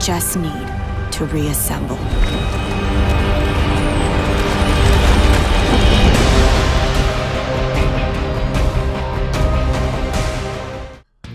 just need to reassemble.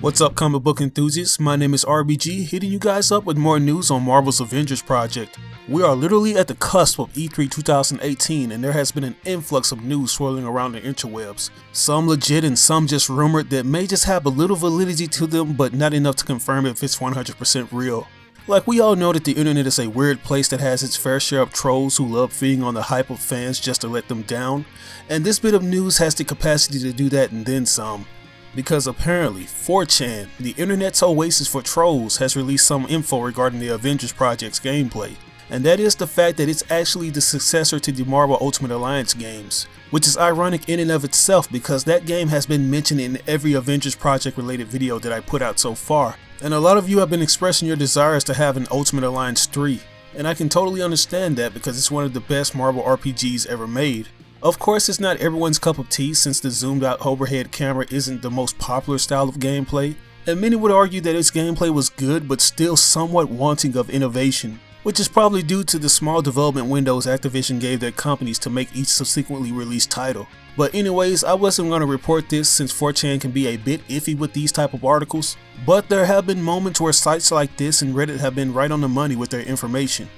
What's up, comic book enthusiasts? My name is RBG, hitting you guys up with more news on Marvel's Avengers Project. We are literally at the cusp of E3 2018, and there has been an influx of news swirling around the interwebs. Some legit and some just rumored that may just have a little validity to them, but not enough to confirm if it's 100% real. Like, we all know that the internet is a weird place that has its fair share of trolls who love feeding on the hype of fans just to let them down, and this bit of news has the capacity to do that and then some. Because apparently, 4chan, the internet's oasis for trolls, has released some info regarding the Avengers Project's gameplay. And that is the fact that it's actually the successor to the Marvel Ultimate Alliance games. Which is ironic in and of itself because that game has been mentioned in every Avengers Project related video that I put out so far. And a lot of you have been expressing your desires to have an Ultimate Alliance 3. And I can totally understand that because it's one of the best Marvel RPGs ever made. Of course, it's not everyone's cup of tea since the zoomed out overhead camera isn't the most popular style of gameplay, and many would argue that its gameplay was good but still somewhat wanting of innovation, which is probably due to the small development windows Activision gave their companies to make each subsequently released title. But anyways, I wasn't going to report this since 4chan can be a bit iffy with these type of articles, but there have been moments where sites like this and Reddit have been right on the money with their information.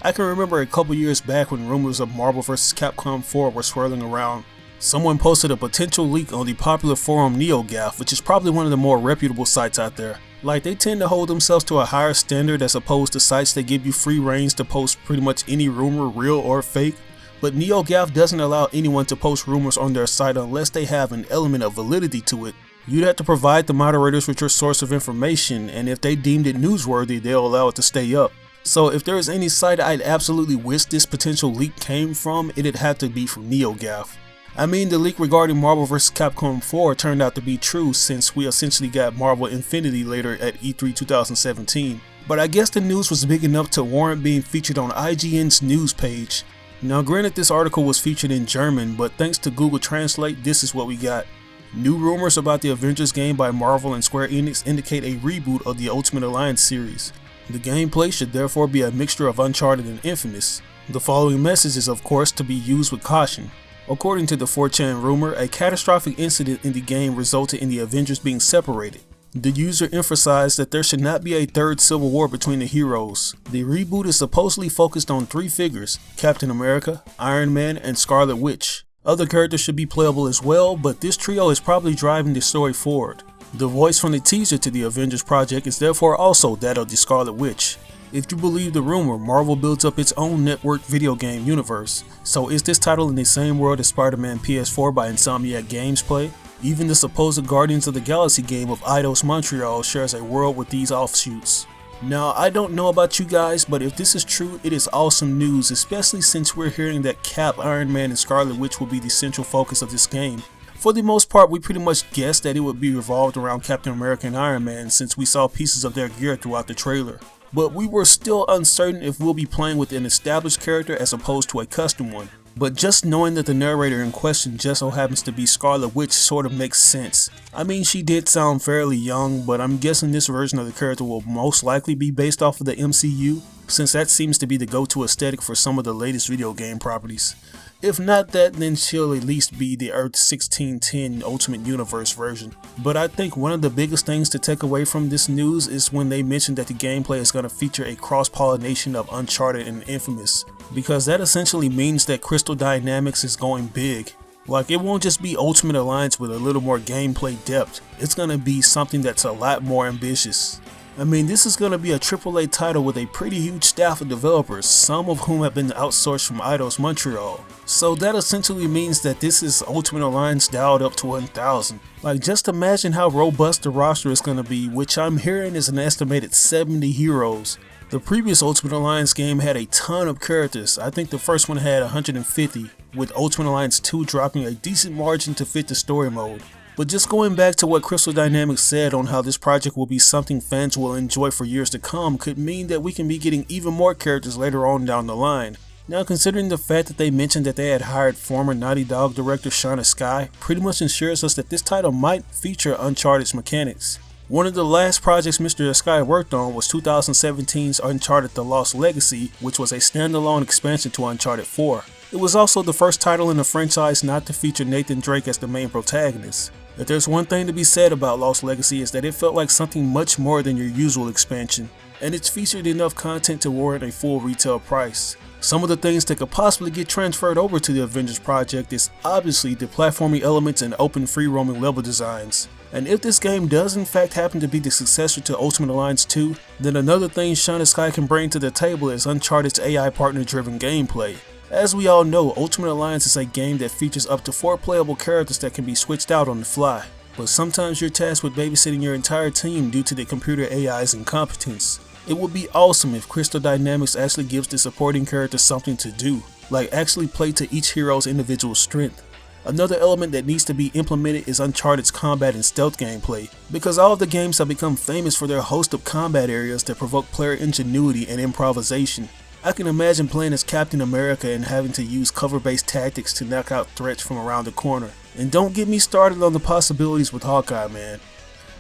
I can remember a couple years back when rumors of Marvel vs Capcom 4 were swirling around. Someone posted a potential leak on the popular forum NeoGaf, which is probably one of the more reputable sites out there. Like, they tend to hold themselves to a higher standard as opposed to sites that give you free reigns to post pretty much any rumor, real or fake. But NeoGaf doesn't allow anyone to post rumors on their site unless they have an element of validity to it. You'd have to provide the moderators with your source of information, and if they deemed it newsworthy, they'll allow it to stay up. So if there is any site I'd absolutely wish this potential leak came from, it'd have to be from NeoGaf. I mean, the leak regarding Marvel vs Capcom 4 turned out to be true since we essentially got Marvel Infinity later at E3 2017. But I guess the news was big enough to warrant being featured on IGN's news page. Now granted, this article was featured in German, but thanks to Google Translate, this is what we got. New rumors about the Avengers game by Marvel and Square Enix indicate a reboot of the Ultimate Alliance series. The gameplay should therefore be a mixture of Uncharted and Infamous. The following message is of course to be used with caution. According to the 4chan rumor, a catastrophic incident in the game resulted in the Avengers being separated. The user emphasized that there should not be a third civil war between the heroes. The reboot is supposedly focused on three figures: Captain America, Iron Man, and Scarlet Witch. Other characters should be playable as well, but this trio is probably driving the story forward. The voice from the teaser to the Avengers Project is therefore also that of the Scarlet Witch. If you believe the rumor, Marvel builds up its own networked video game universe. So is this title in the same world as Spider-Man PS4 by Insomniac Games play? Even the supposed Guardians of the Galaxy game of Eidos Montreal shares a world with these offshoots. Now, I don't know about you guys, but if this is true, it is awesome news, especially since we're hearing that Cap, Iron Man, and Scarlet Witch will be the central focus of this game. For the most part, we pretty much guessed that it would be revolved around Captain America and Iron Man since we saw pieces of their gear throughout the trailer. But we were still uncertain if we'll be playing with an established character as opposed to a custom one. But just knowing that the narrator in question just so happens to be Scarlet Witch sort of makes sense. I mean, she did sound fairly young, but I'm guessing this version of the character will most likely be based off of the MCU, since that seems to be the go-to aesthetic for some of the latest video game properties. If not that, then she'll at least be the Earth 1610 Ultimate Universe version. But I think one of the biggest things to take away from this news is when they mentioned that the gameplay is going to feature a cross-pollination of Uncharted and Infamous, because that essentially means that Crystal Dynamics is going big. Like, it won't just be Ultimate Alliance with a little more gameplay depth, it's going to be something that's a lot more ambitious. I mean, this is going to be a AAA title with a pretty huge staff of developers, some of whom have been outsourced from Eidos Montreal. So that essentially means that this is Ultimate Alliance dialed up to 1000. Like, just imagine how robust the roster is going to be, which I'm hearing is an estimated 70 heroes. The previous Ultimate Alliance game had a ton of characters. I think the first one had 150, with Ultimate Alliance 2 dropping a decent margin to fit the story mode. But just going back to what Crystal Dynamics said on how this project will be something fans will enjoy for years to come could mean that we can be getting even more characters later on down the line. Now, considering the fact that they mentioned that they had hired former Naughty Dog director Shauna Sky, pretty much ensures us that this title might feature Uncharted's mechanics. One of the last projects Mr. Sky worked on was 2017's Uncharted The Lost Legacy, which was a standalone expansion to Uncharted 4. It was also the first title in the franchise not to feature Nathan Drake as the main protagonist. If there's one thing to be said about Lost Legacy is that it felt like something much more than your usual expansion, and it's featured enough content to warrant a full retail price. Some of the things that could possibly get transferred over to the Avengers Project is obviously the platforming elements and open free roaming level designs. And if this game does in fact happen to be the successor to Ultimate Alliance 2, then another thing Sean Sky can bring to the table is Uncharted's AI partner driven gameplay. As we all know, Ultimate Alliance is a game that features up to 4 playable characters that can be switched out on the fly. But sometimes you're tasked with babysitting your entire team due to the computer AI's incompetence. It would be awesome if Crystal Dynamics actually gives the supporting character something to do, like actually play to each hero's individual strength. Another element that needs to be implemented is Uncharted's combat and stealth gameplay, because all of the games have become famous for their host of combat areas that provoke player ingenuity and improvisation. I can imagine playing as Captain America and having to use cover-based tactics to knock out threats from around the corner. And don't get me started on the possibilities with Hawkeye, man.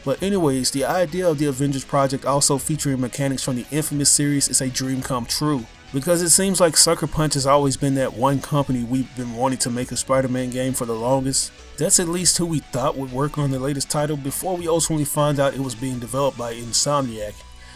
But anyways, the idea of the Avengers Project also featuring mechanics from the Infamous series is a dream come true, because it seems like Sucker Punch has always been that one company we've been wanting to make a Spider-Man game for the longest. That's at least who we thought would work on the latest title before we ultimately found out it was being developed by Insomniac,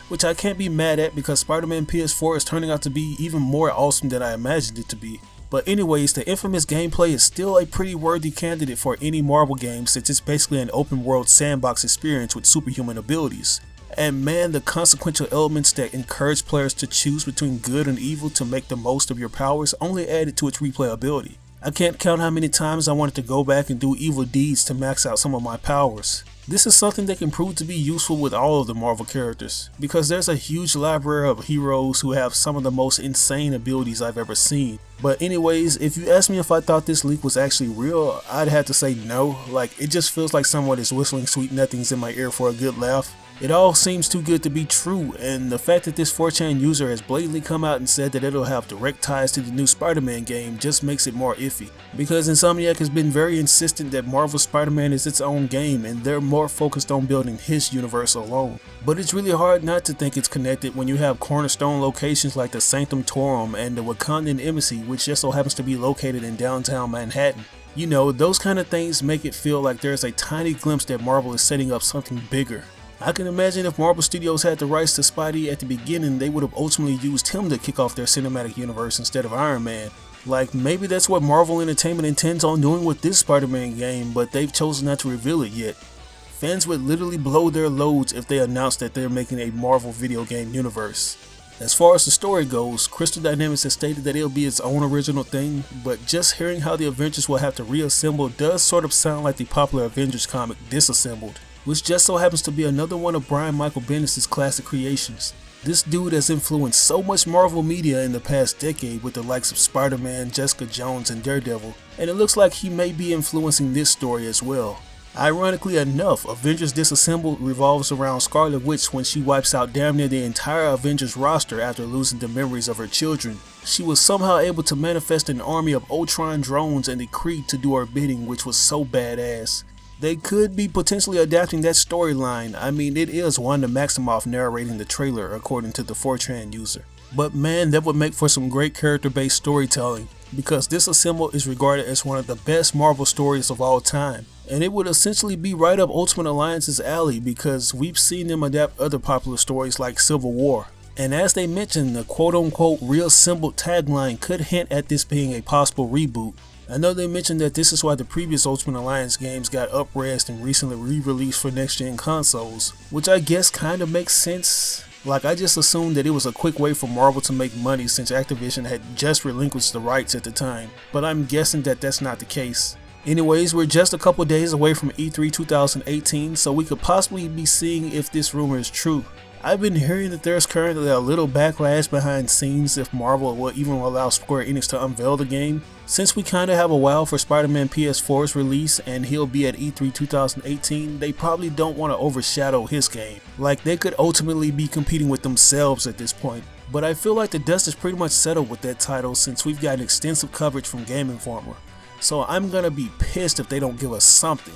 which I can't be mad at because Spider-Man PS4 is turning out to be even more awesome than I imagined it to be. But anyways, the Infamous gameplay is still a pretty worthy candidate for any Marvel game since it's basically an open world sandbox experience with superhuman abilities. And man, the consequential elements that encourage players to choose between good and evil to make the most of your powers only added to its replayability. I can't count how many times I wanted to go back and do evil deeds to max out some of my powers. This is something that can prove to be useful with all of the Marvel characters, because there's a huge library of heroes who have some of the most insane abilities I've ever seen. But anyways, if you ask me if I thought this leak was actually real, I'd have to say no. Like, it just feels like someone is whistling sweet nothings in my ear for a good laugh. It all seems too good to be true, and the fact that this 4chan user has blatantly come out and said that it'll have direct ties to the new Spider-Man game just makes it more iffy, because Insomniac has been very insistent that Marvel Spider-Man is its own game and they're more focused on building his universe alone. But it's really hard not to think it's connected when you have cornerstone locations like the Sanctum Torum and the Wakandan Embassy, which just so happens to be located in downtown Manhattan. You know, those kind of things make it feel like there's a tiny glimpse that Marvel is setting up something bigger. I can imagine if Marvel Studios had the rights to Spidey at the beginning, they would have ultimately used him to kick off their cinematic universe instead of Iron Man. Like, maybe that's what Marvel Entertainment intends on doing with this Spider-Man game, but they've chosen not to reveal it yet. Fans would literally blow their loads if they announced that they're making a Marvel video game universe. As far as the story goes, Crystal Dynamics has stated that it'll be its own original thing, but just hearing how the Avengers will have to reassemble does sort of sound like the popular Avengers comic Disassembled, which just so happens to be another one of Brian Michael Bendis' classic creations. This dude has influenced so much Marvel media in the past decade with the likes of Spider-Man, Jessica Jones, and Daredevil, and it looks like he may be influencing this story as well. Ironically enough, Avengers Disassembled revolves around Scarlet Witch when she wipes out damn near the entire Avengers roster after losing the memories of her children. She was somehow able to manifest an army of Ultron drones and the Kree to do her bidding, which was so badass. They could be potentially adapting that storyline. I mean, it is Wanda Maximoff narrating the trailer according to the 4chan user. But man, that would make for some great character-based storytelling, because Disassembled is regarded as one of the best Marvel stories of all time. And it would essentially be right up Ultimate Alliance's alley because we've seen them adapt other popular stories like Civil War. And as they mentioned, the quote-unquote reassembled tagline could hint at this being a possible reboot. I know they mentioned that this is why the previous Ultimate Alliance games got up-resed and recently re-released for next-gen consoles, which I guess kind of makes sense. Like, I just assumed that it was a quick way for Marvel to make money since Activision had just relinquished the rights at the time, but I'm guessing that that's not the case. Anyways, we're just a couple days away from E3 2018, so we could possibly be seeing if this rumor is true. I've been hearing that there's currently a little backlash behind scenes if Marvel will even allow Square Enix to unveil the game. Since we kinda have a while for Spider-Man PS4's release and he'll be at E3 2018, they probably don't want to overshadow his game. Like, they could ultimately be competing with themselves at this point. But I feel like the dust is pretty much settled with that title since we've gotten extensive coverage from Game Informer. So I'm gonna be pissed if they don't give us something.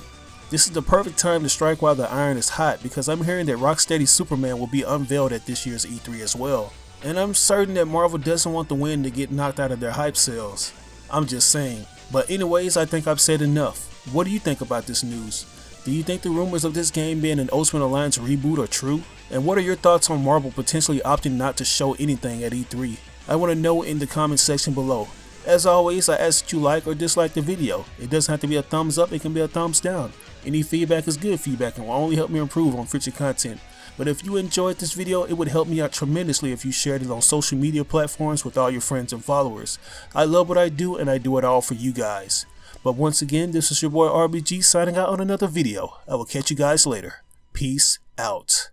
This is the perfect time to strike while the iron is hot, because I'm hearing that Rocksteady's Superman will be unveiled at this year's E3 as well. And I'm certain that Marvel doesn't want the win to get knocked out of their hype sales. I'm just saying. But anyways, I think I've said enough. What do you think about this news? Do you think the rumors of this game being an Ultimate Alliance reboot are true? And what are your thoughts on Marvel potentially opting not to show anything at E3? I want to know in the comment section below. As always, I ask that you like or dislike the video. It doesn't have to be a thumbs up, it can be a thumbs down. Any feedback is good feedback and will only help me improve on future content. But if you enjoyed this video, it would help me out tremendously if you shared it on social media platforms with all your friends and followers. I love what I do and I do it all for you guys. But once again, this is your boy RBG signing out on another video. I will catch you guys later. Peace out.